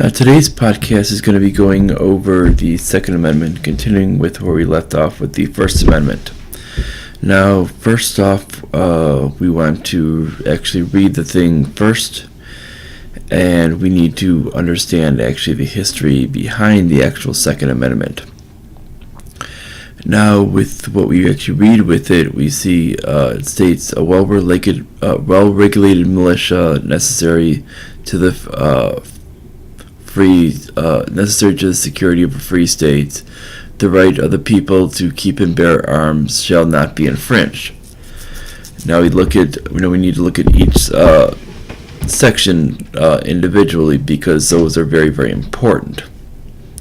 Now, today's podcast is going to be going over the Second Amendment, continuing with where we left off with the First Amendment. Now, first off, we want to actually read the thing first, and we need to understand actually the history behind the actual Second Amendment. Now, with what we actually read with it, we see it states a well-regulated militia necessary to the necessary to the security of a free state. The right of the people to keep and bear arms shall not be infringed. Now we need to look at each section individually, because those are very, very important.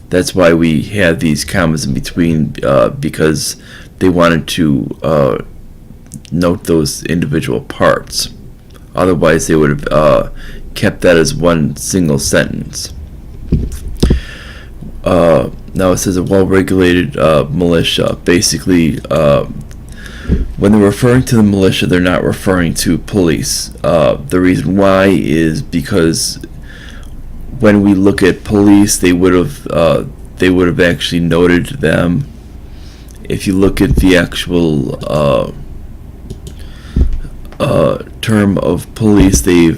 That's why we have these commas in between, because they wanted to note those individual parts. Otherwise, they would have kept that as one single sentence. Now it says a well-regulated militia. Basically, when they're referring to the militia, they're not referring to police. The reason why is because when we look at police, they would have actually noted them. If you look at the actual term of police, they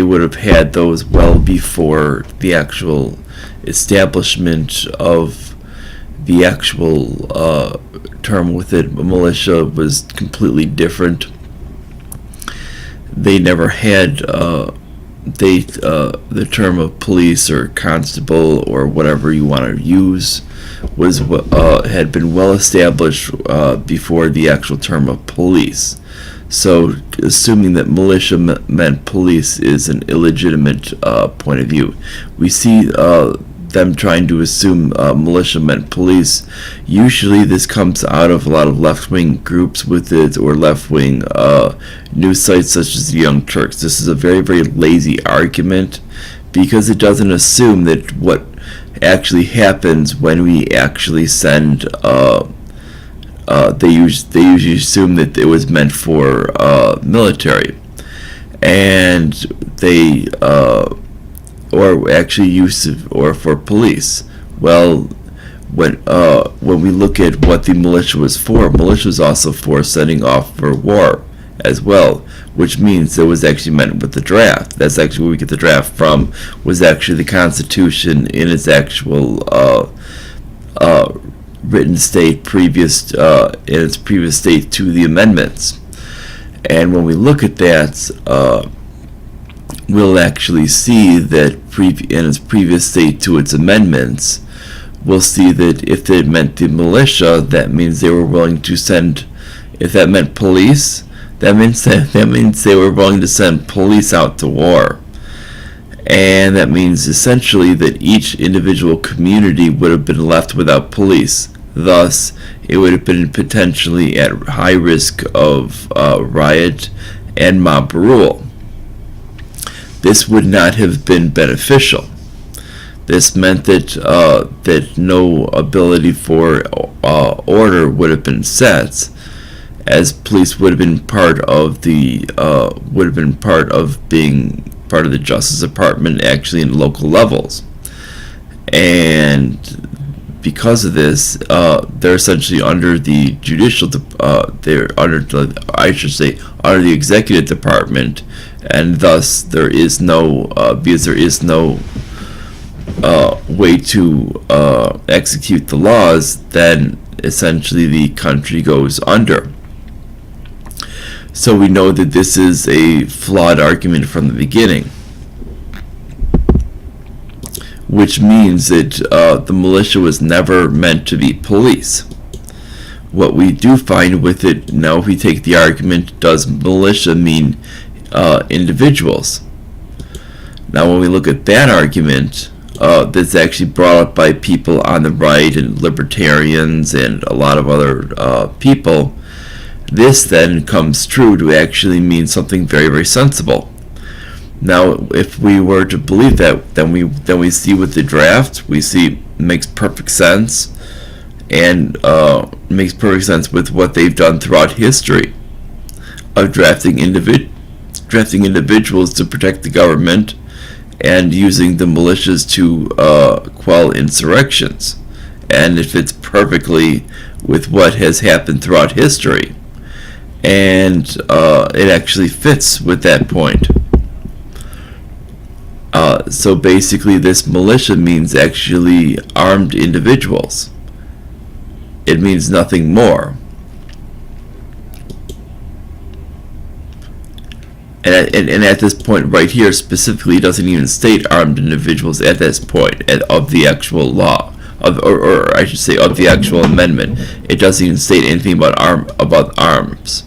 would have had those well before the actual establishment of the actual term with it. Militia was completely different. They never had the term of police or constable or whatever you want to use had been well established before the actual term of police. So assuming that militia meant police is an illegitimate point of view. We see them trying to assume militia meant police. Usually this comes out of a lot of left-wing groups with it, or left-wing news sites such as the Young Turks. This is a very, very lazy argument, because it doesn't assume that what actually happens when we actually send they usually assume that it was meant for military, and they or actually or for police. Well, when we look at what the militia was for, militia was also for setting off for war as well, which means it was actually meant with the draft. That's actually where we get the draft from, was actually the Constitution in its actual written state in its previous state to the amendments. And when we look at that, we'll actually see that in its previous state to its amendments, we'll see that if it meant the militia, that means they were willing to send. If that meant police, that means they were willing to send police out to war. And that means essentially that each individual community would have been left without police. Thus, it would have been potentially at high risk of riot and mob rule. This would not have been beneficial. This meant that no ability for order would have been set, as police would have been part of being part of the Justice Department, actually in local levels. And because of this, they're essentially under the under the executive department, and thus there is no way to execute the laws. Then essentially the country goes under. So we know that this is a flawed argument from the beginning, which means that the militia was never meant to be police. What we do find with it now, if we take the argument, does militia mean individuals? Now, when we look at that argument, that's actually brought up by people on the right and libertarians and a lot of other people, this then comes true to actually mean something very, very sensible. Now, if we were to believe that, then we see with the draft, we see it makes perfect sense, and makes perfect sense with what they've done throughout history of drafting individuals to protect the government and using the militias to quell insurrections. And it fits perfectly with what has happened throughout history. And it actually fits with that point. So basically, this militia means actually armed individuals. It means nothing more. And at this point right here, specifically, it doesn't even state armed individuals at this point of the actual law, or I should say, of the actual amendment. It doesn't even state anything about arms.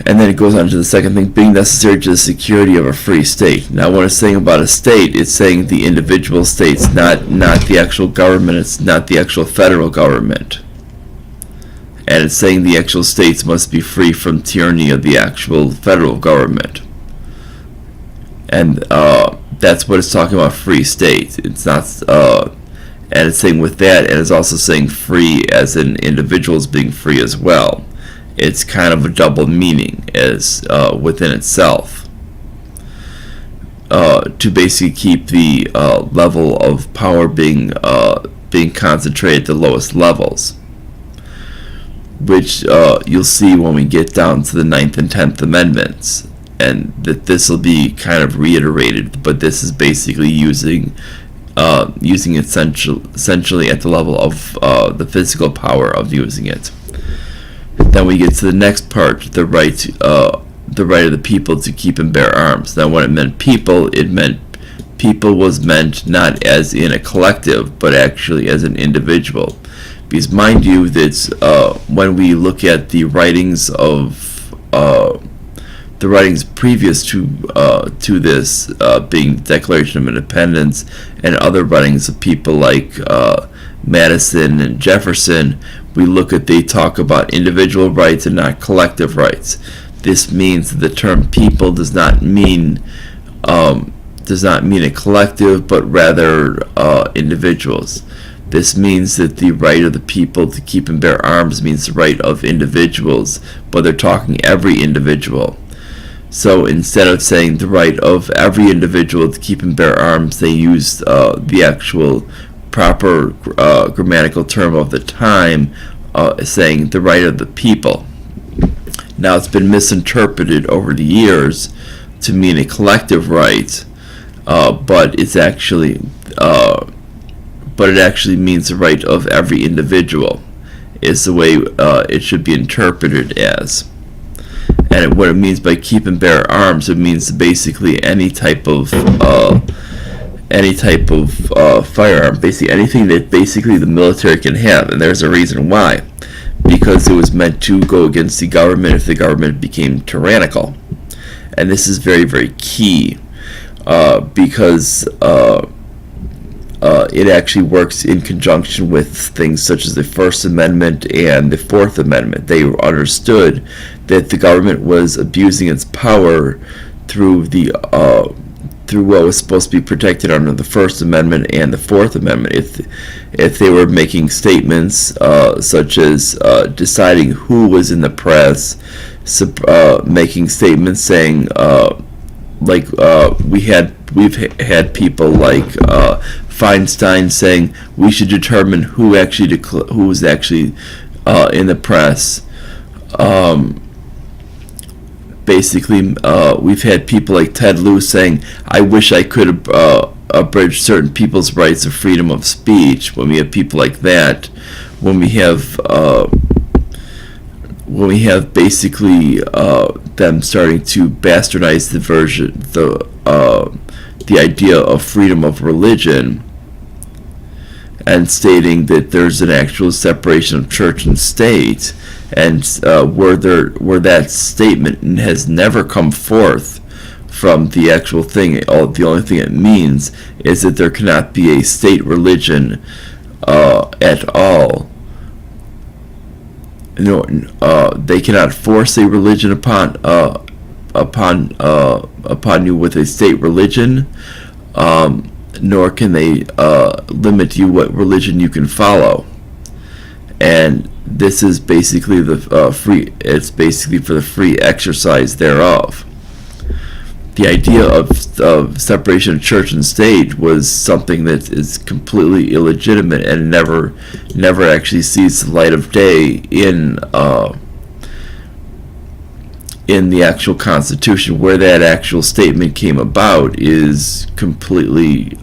And then it goes on to the second thing, being necessary to the security of a free state. Now, when it's saying about a state, it's saying the individual states, not the actual government. It's not the actual federal government. And it's saying the actual states must be free from tyranny of the actual federal government. And that's what it's talking about, free states. It's not, and it's saying with that, and it's also saying free as in individuals being free as well. It's kind of a double meaning as within itself, to basically keep the level of power being concentrated at the lowest levels, which you'll see when we get down to the 9th and 10th Amendments, and that this will be kind of reiterated, but this is basically using essentially at the level of the physical power of using it. Then we get to the next part, the right of the people to keep and bear arms. Now, when it meant people was meant not as in a collective, but actually as an individual. Because mind you, that when we look at the writings previous to this, being the Declaration of Independence, and other writings of people like Madison and Jefferson, they talk about individual rights and not collective rights. This means that the term people does not mean a collective, but rather individuals. This means that the right of the people to keep and bear arms means the right of individuals, but they're talking every individual. So instead of saying the right of every individual to keep and bear arms, they used the actual proper grammatical term of the time, saying the right of the people. Now, it's been misinterpreted over the years to mean a collective right, but it actually means the right of every individual, is the way it should be interpreted as. And what it means by keep and bear arms, it means basically any type of firearm, basically anything that basically the military can have. And there's a reason why, because it was meant to go against the government if the government became tyrannical. And this is very, very key, because it actually works in conjunction with things such as the First Amendment and the Fourth Amendment. They understood that the government was abusing its power through what was supposed to be protected under the First Amendment and the Fourth Amendment. If they were making statements such as deciding who was in the press, making statements saying we've had people like Feinstein saying we should determine who was actually in the press. Basically, we've had people like Ted Lieu saying, I wish I could abridge certain people's rights of freedom of speech. When we have people like that, when we have basically them starting to bastardize the idea of freedom of religion, and stating that there's an actual separation of church and state, and where that statement has never come forth from the actual thing. The only thing it means is that there cannot be a state religion at all. They cannot force a religion upon you with a state religion, nor can they limit you what religion you can follow. And this is basically it's basically for the free exercise thereof. the idea of separation of church and state was something that is completely illegitimate and never actually sees the light of day in the actual Constitution. Where that actual statement came about is completely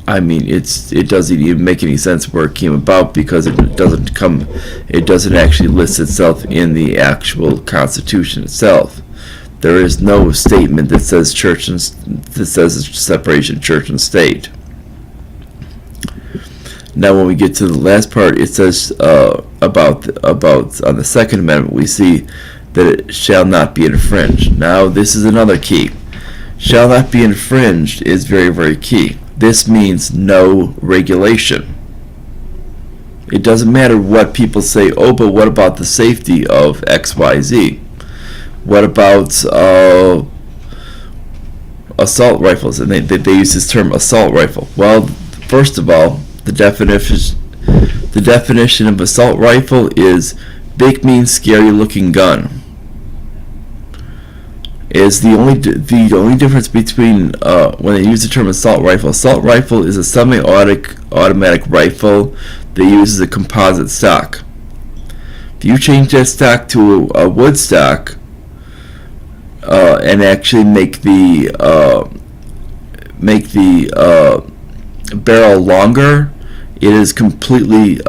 it doesn't even make any sense where it came about, because it doesn't actually list itself in the actual Constitution itself. There is no statement that says separation of church and state. Now, when we get to the last part, it says about on the Second Amendment, we see that it shall not be infringed. Now, this is another key. Shall not be infringed is very, very key. This means no regulation. It doesn't matter what people say, oh, but what about the safety of XYZ? What about assault rifles? And they use this term assault rifle. Well, first of all, the definition of assault rifle is big, mean, scary looking gun. Is the only difference between when they use the term assault rifle. Assault rifle is a semi-automatic rifle that uses a composite stock. If you change that stock to a wood stock and actually make the barrel longer, it is completely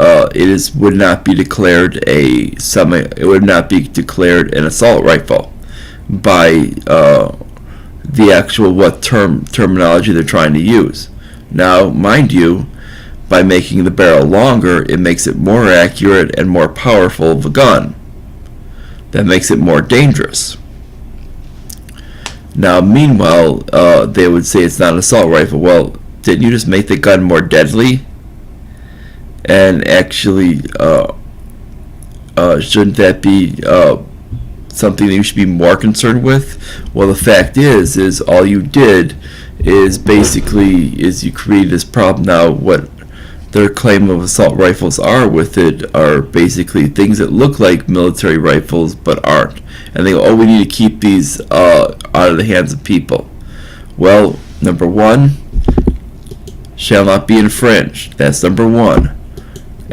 would not be declared an assault rifle by the actual terminology they're trying to use. Now, mind you, by making the barrel longer, it makes it more accurate and more powerful of a gun. That makes it more dangerous. Now, meanwhile, they would say it's not an assault rifle. Well, didn't you just make the gun more deadly? And actually, shouldn't that be something that you should be more concerned with? Well, the fact is all you did is you created this problem. Now, what their claim of assault rifles are with it are basically things that look like military rifles but aren't. And they go, oh, we need to keep these out of the hands of people. Well, number one, shall not be infringed. That's number one.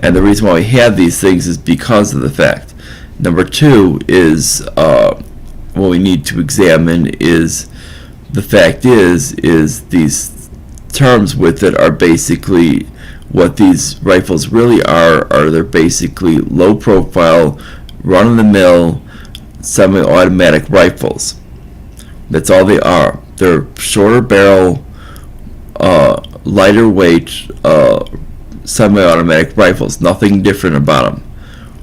And the reason why we have these things is because of the fact. Number two is what we need to examine is the fact is these terms with it are basically what these rifles really are they're basically low profile, run of the mill, semi-automatic rifles. That's all they are. They're shorter barrel, lighter weight, semi-automatic rifles. Nothing different about them,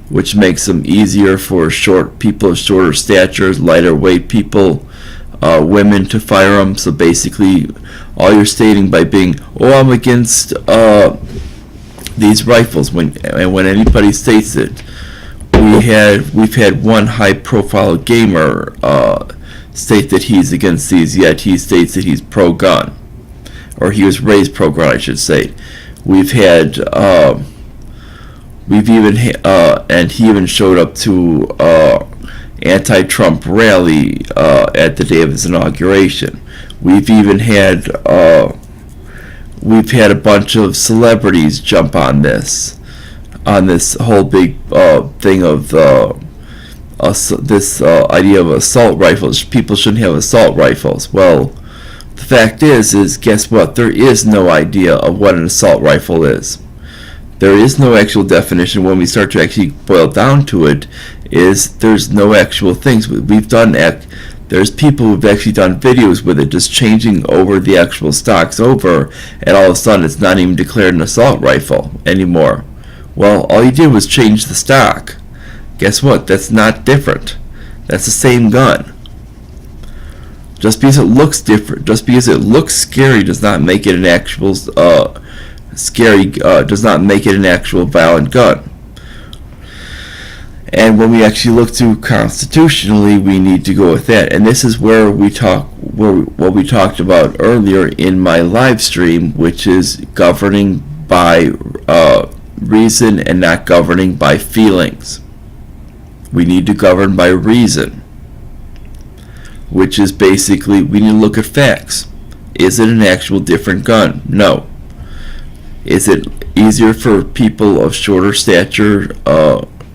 which makes them easier for people of shorter statures, lighter weight people, women to fire them. So basically, all you're stating by being, oh, I'm against these rifles, when anybody states it, we've had one high-profile gamer state that he's against these, yet he states that he's pro-gun, or he was raised pro-gun, I should say. And he even showed up to anti-Trump rally at the day of his inauguration. We've had a bunch of celebrities jump on this whole big thing of this idea of assault rifles. People shouldn't have assault rifles. Well, the fact is guess what? There is no idea of what an assault rifle is. There is no actual definition. When we start to actually boil down to it, there's no actual things. There's people who've actually done videos with it, just changing over the actual stocks over, and all of a sudden it's not even declared an assault rifle anymore. Well, all you did was change the stock. Guess what? That's not different. That's the same gun. Just because it looks different, just because it looks scary, does not make it an actual does not make it an actual violent gun. And when we actually look to constitutionally, we need to go with that. And this is where what we talked about earlier in my live stream, which is governing by reason and not governing by feelings. We need to govern by reason. which is basically we need to look at facts. Is it an actual different gun? No. Is it easier for people of shorter stature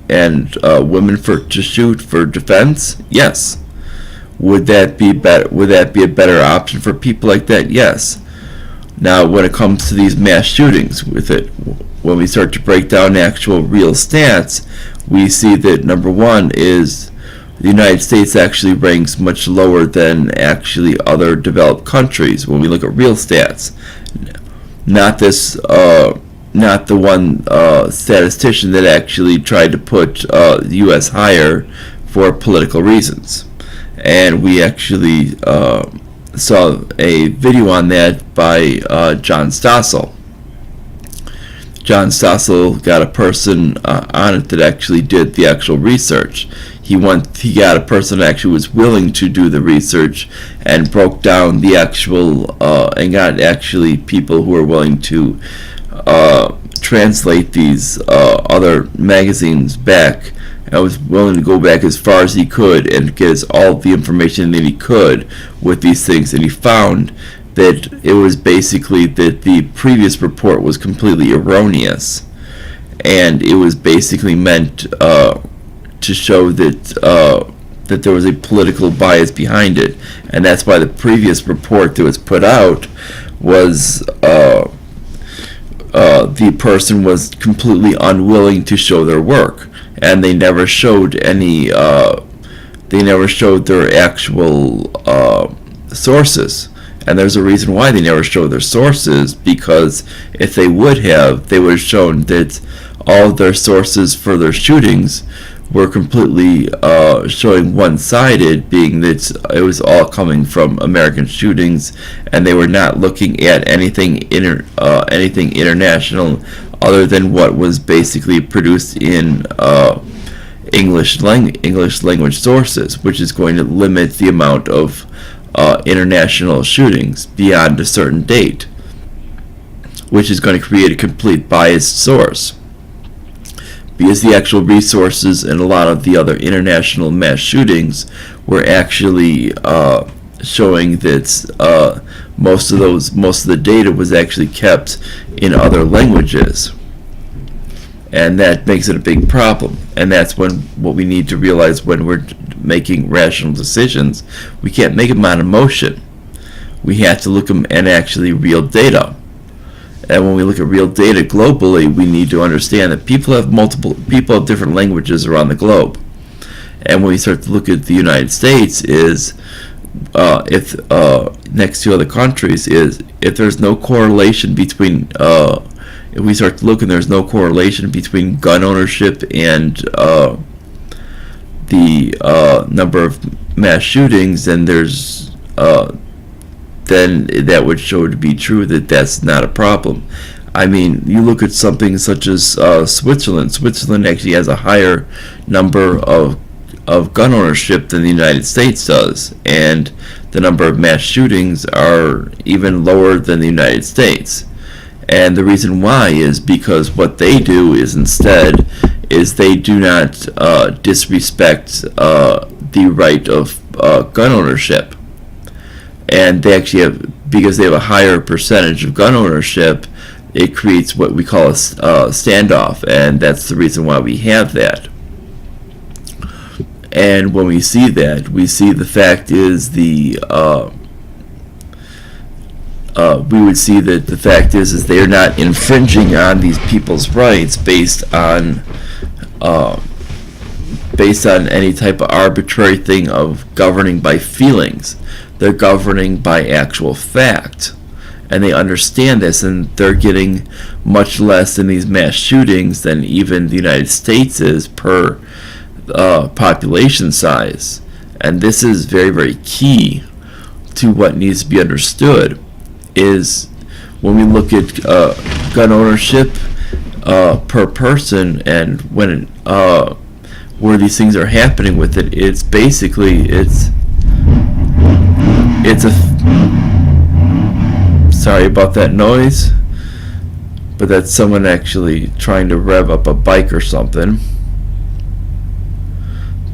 and women to shoot for defense? Yes. Would that be better? Would that be a better option for people like that? Yes. Now, when it comes to these mass shootings, when we start to break down actual real stats, we see that number one is the United States actually ranks much lower than actually other developed countries when we look at real stats. Not the one statistician that actually tried to put the U.S. higher for political reasons. And we actually saw a video on that by John Stossel. John Stossel got a person on it that actually did the actual research. He got a person that actually was willing to do the research and broke down the actual and got actually people who were willing to translate these other magazines back. I was willing to go back as far as he could and get us all the information that he could with these things, and he found that it was basically that the previous report was completely erroneous, and it was basically meant to show that that there was a political bias behind it, and that's why the previous report that was put out was the person was completely unwilling to show their work, and they never showed any. They never showed their actual sources, and there's a reason why they never showed their sources, because if they would have shown that all of their sources for their shootings were completely showing one-sided, being that it was all coming from American shootings, and they were not looking at anything international other than what was basically produced in English language sources, which is going to limit the amount of international shootings beyond a certain date, which is going to create a complete biased source. Because the actual resources and a lot of the other international mass shootings were actually showing that most of the data was actually kept in other languages, and that makes it a big problem. And that's what we need to realize when we're making rational decisions. We can't make them on emotion. We have to look at them and actually real data. And when we look at real data globally, we need to understand that people have different languages around the globe. And when we start to look at the United States, is if next to other countries, is if there's no correlation between if we start to look and there's no correlation between gun ownership and the number of mass shootings, then then that would show to be true that that's not a problem. I mean, you look at something such as Switzerland. Switzerland actually has a higher number of gun ownership than the United States does, and the number of mass shootings are even lower than the United States. And the reason why is because what they do is instead is they do not disrespect the right of gun ownership. And they actually have, because they have a higher percentage of gun ownership, it creates what we call a standoff, and that's the reason why we have that. And when we see that, we see the fact is we would see that the fact is they are not infringing on these people's rights based on any type of arbitrary thing of governing by feelings. They're governing by actual fact, and they understand this, and they're getting much less in these mass shootings than even the United States is per population size. And this is very, very key to what needs to be understood, is when we look at gun ownership per person, and when where these things are happening with it, it's basically sorry about that noise, but that's someone actually trying to rev up a bike or something.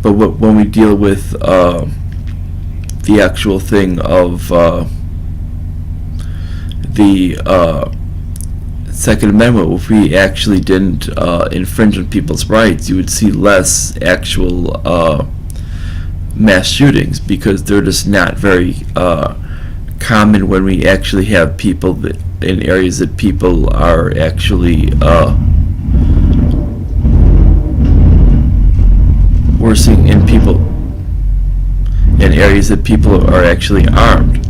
But when we deal with the actual thing of the Second Amendment, if we actually didn't infringe on people's rights, you would see less actual mass shootings, because they're just not very common when we actually have people that, in areas that people are actually we're seeing in people in areas that people are actually armed.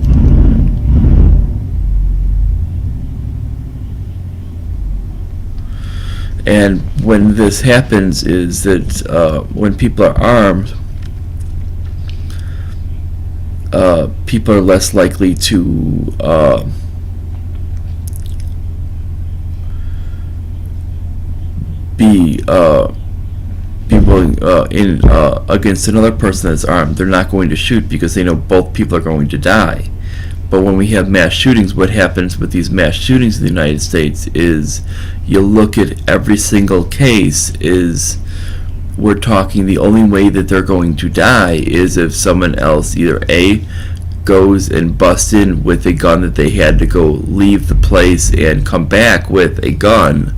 And when this happens is that when people are armed, people are less likely to be willing against another person that's armed. They're not going to shoot because they know both people are going to die. But when we have mass shootings, what happens with these mass shootings in the United States is you look at every single case is we're talking the only way that they're going to die is if someone else either A, goes and busts in with a gun that they had to go leave the place and come back with a gun.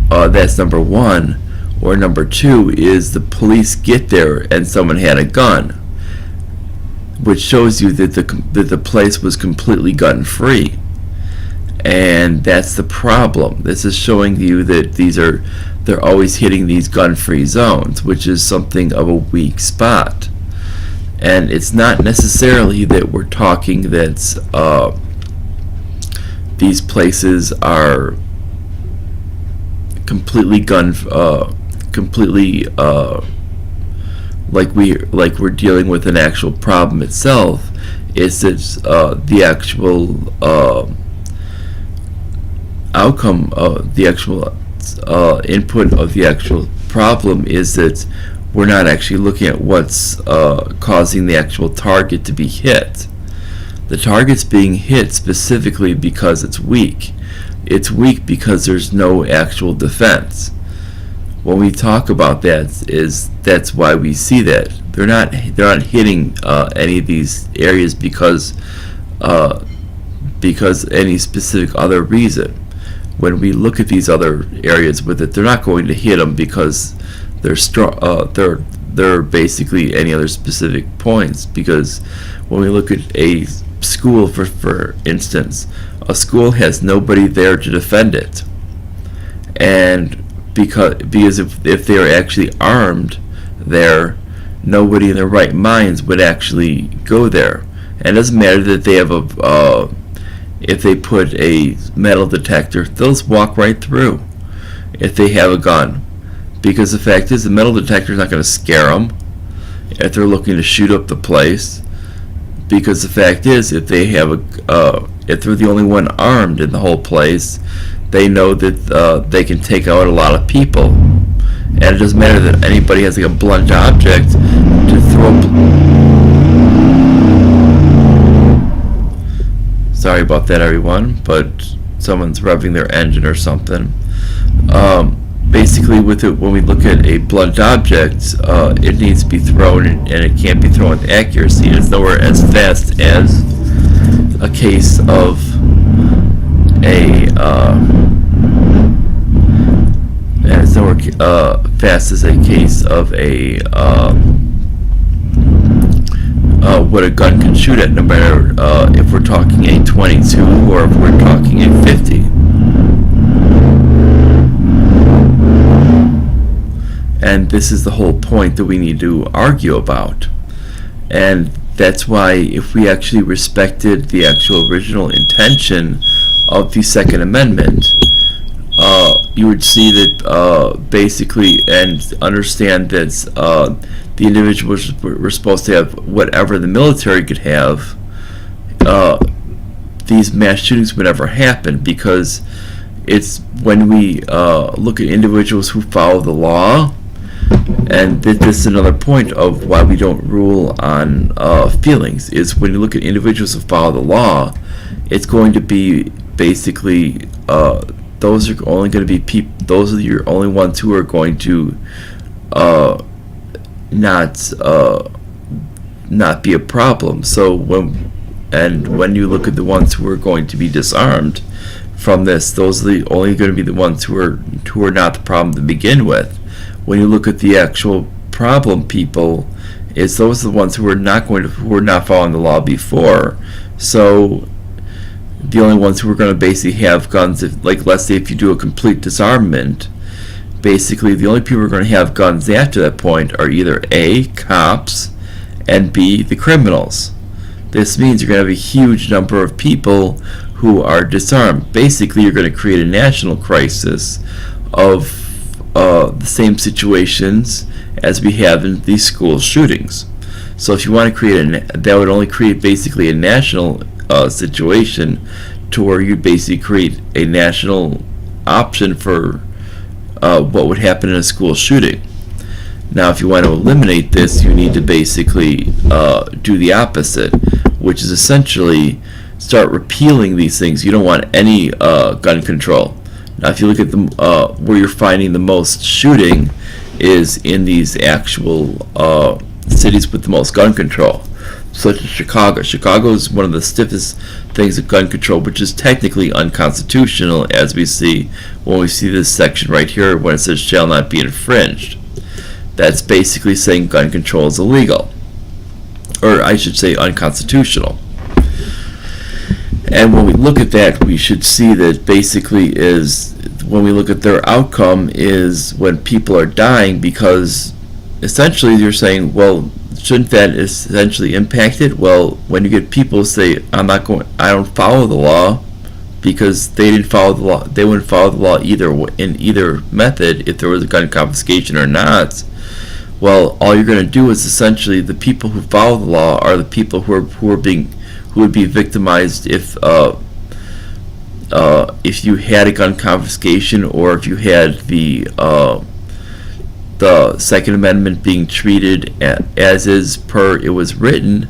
That's number one. Or number two is the police get there and someone had a gun, which shows you that the place was completely gun-free. And that's the problem. This is showing you that they're always hitting these gun-free zones, which is something of a weak spot. And it's not necessarily that we're talking that these places are completely like we're dealing with an actual problem itself. It's that the actual outcome, the actual input of the actual problem is that we're not actually looking at what's causing the actual target to be hit. The target's being hit specifically because it's weak. It's weak because there's no actual defense. When we talk about that's why we see that they're not hitting any of these areas because any specific other reason. When we look at these other areas with it, they're not going to hit them because they're strong. They're basically any other specific points. Because when we look at a school, for instance, a school has nobody there to defend it, and because if they are actually armed there, nobody in their right minds would actually go there. And it doesn't matter that they have if they put a metal detector, they'll just walk right through if they have a gun. Because the fact is, the metal detector is not going to scare them if they're looking to shoot up the place. Because the fact is, if they have if they're the only one armed in the whole place, they know that they can take out a lot of people. And it doesn't matter that anybody has like a blunt object to throw. Sorry about that, everyone, but someone's revving their engine or something. Basically, with it, when we look at a blunt object, it needs to be thrown, and it can't be thrown with accuracy. It's nowhere as fast as a case of it's nowhere fast as a case of what a gun can shoot at, no matter if we're talking a 22 or if we're talking a 50. And this is the whole point that we need to argue about. And that's why if we actually respected the actual original intention of the Second Amendment, you would see that basically, and understand that the individuals were supposed to have whatever the military could have, these mass shootings would never happen, because it's when we look at individuals who follow the law. And this is another point of why we don't rule on feelings, is when you look at individuals who follow the law, it's going to be basically those are only going to be those are your only ones who are going to not not be a problem. So when you look at the ones who are going to be disarmed from this, those are only going to be the ones who are not the problem to begin with. When you look at the actual problem people, those are the ones who are not following the law before. So the only ones who are going to basically have guns, let's say if you do a complete disarmament, basically the only people who are going to have guns after that point are either A, cops, and B, the criminals. This means you're going to have a huge number of people who are disarmed. Basically, you're going to create a national crisis of the same situations as we have in these school shootings. So if you want to create that would only create basically a national situation to where you basically create a national option for what would happen in a school shooting. Now, if you want to eliminate this, you need to basically do the opposite, which is essentially start repealing these things. You don't want any gun control. Now, if you look at where you're finding the most shooting is in these actual cities with the most gun control, such as Chicago. Chicago is one of the stiffest things of gun control, which is technically unconstitutional, as we see when we see this section right here when it says shall not be infringed. That's basically saying gun control is illegal, or I should say unconstitutional. And when we look at that, we should see that basically when we look at their outcome is when people are dying, because essentially you're saying, well, shouldn't that essentially impact it? Well, when you get people say, I don't follow the law, because they didn't follow the law, they wouldn't follow the law in either method, if there was a gun confiscation or not. Well, all you're going to do is essentially the people who follow the law are the people who would be victimized if you had a gun confiscation, or if you had the Second Amendment being treated as is per it was written.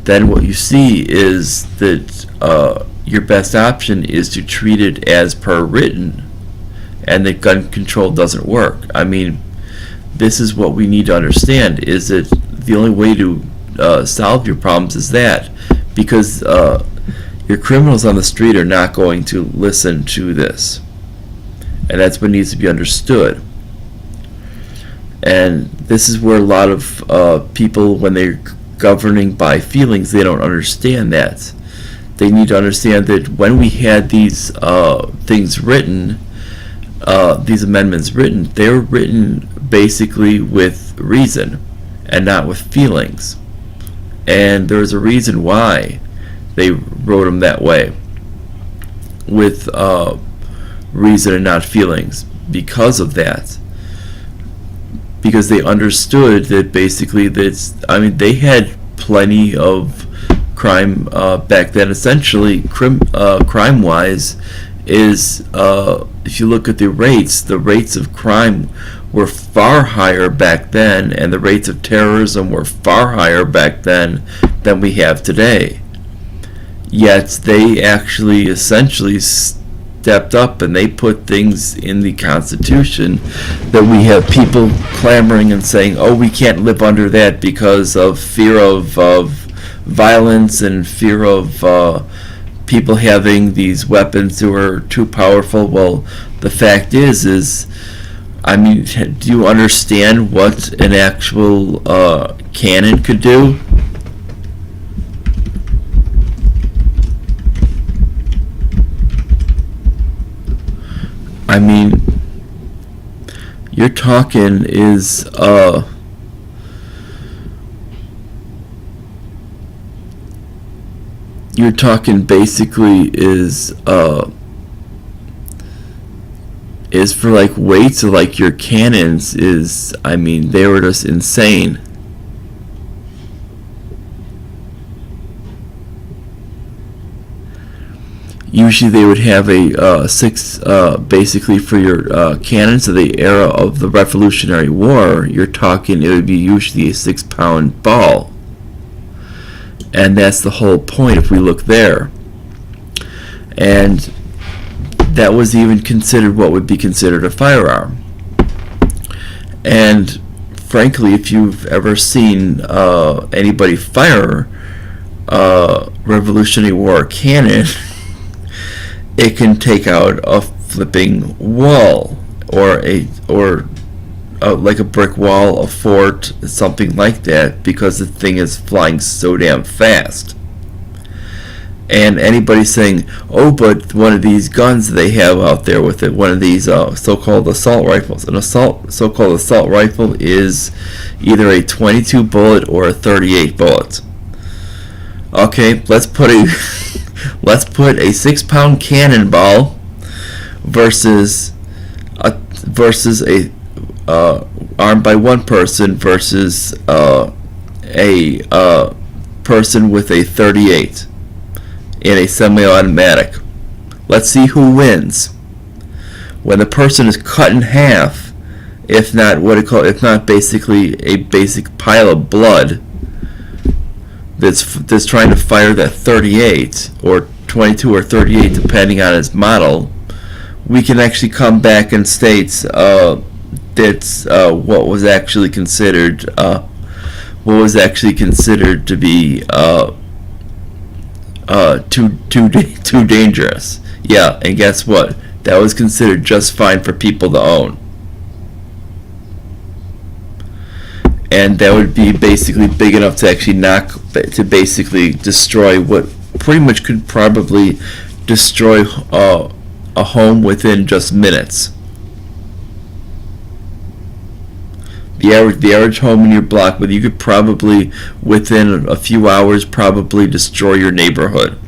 Then what you see is that your best option is to treat it as per written, and that gun control doesn't work. I mean, this is what we need to understand, is that the only way to solve your problems is that, because your criminals on the street are not going to listen to this, and that's what needs to be understood. And this is where a lot of people, when they're governing by feelings, they don't understand that. They need to understand that when we had these things written, these amendments written, they were written basically with reason and not with feelings. And there's a reason why they wrote them that way, with reason and not feelings, because of that. Because they understood that basically they had plenty of crime back then. Essentially, crime-wise, is if you look at the rates of crime were far higher back then, and the rates of terrorism were far higher back then than we have today. Yet they actually essentially stepped up and they put things in the Constitution that we have people clamoring and saying, oh, we can't live under that because of fear of violence and fear of people having these weapons who are too powerful. Well, the fact is I mean, do you understand what an actual cannon could do? I mean, you're talking basically is for like weights of like your cannons is, I mean, they were just insane. Usually they would have a six, basically for your cannons of the era of the Revolutionary War, you're talking, it would be usually a 6-pound ball. And that's the whole point if we look there. And that was even considered what would be considered a firearm. And frankly, if you've ever seen anybody fire a Revolutionary War cannon, it can take out a flipping wall, or like a brick wall, a fort, something like that, because the thing is flying so damn fast. And anybody saying, oh, but one of these guns they have out there with it, one of these so-called assault rifles. An so-called assault rifle is either a 22 bullet or a 38 bullet. Okay, let's put a 6-pound cannonball versus a armed by one person versus a person with a 38 in a semi-automatic. Let's see who wins. When the person is cut in half, if not basically a basic pile of blood, that's trying to fire that 38 or 22 or 38 depending on its model, we can actually come back and state that's what was actually considered to be too dangerous. Yeah, and guess what? That was considered just fine for people to own. And that would be basically big enough to actually basically destroy what pretty much could probably destroy a home within just minutes. The average home in your block, but you could probably within a few hours probably destroy your neighborhood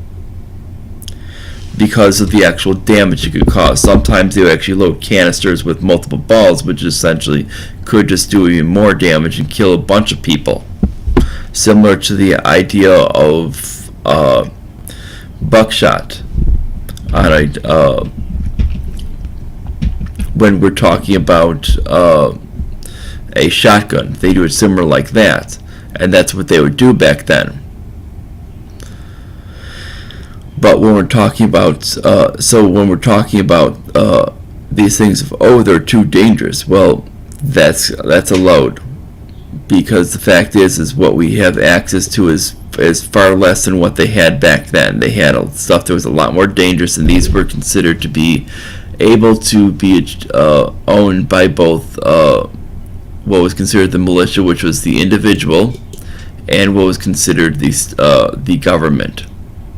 because of the actual damage it could cause. Sometimes they would actually load canisters with multiple balls, which essentially could just do even more damage and kill a bunch of people. Similar to the idea of buckshot on when we're talking about a shotgun. They do it similar like that, and that's what they would do back then. But when we're talking about these things of, oh, they're too dangerous, well, that's a load, because the fact is what we have access to is far less than what they had back then. They had stuff that was a lot more dangerous, and these were considered to be able to be owned by both what was considered the militia, which was the individual, and what was considered the government,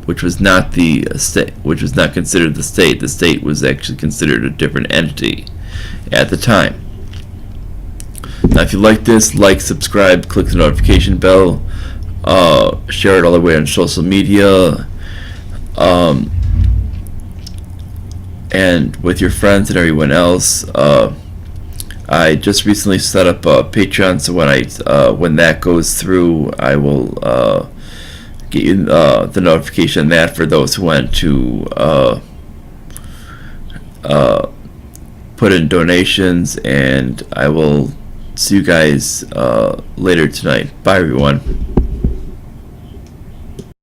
which was not the state, which was not considered the state. The state was actually considered a different entity at the time. Now, if you like this, subscribe, click the notification bell, share it all the way on social media, and with your friends and everyone else. I just recently set up a Patreon, so when that goes through, I will get you the notification on that for those who want to put in donations, and I will see you guys later tonight. Bye, everyone.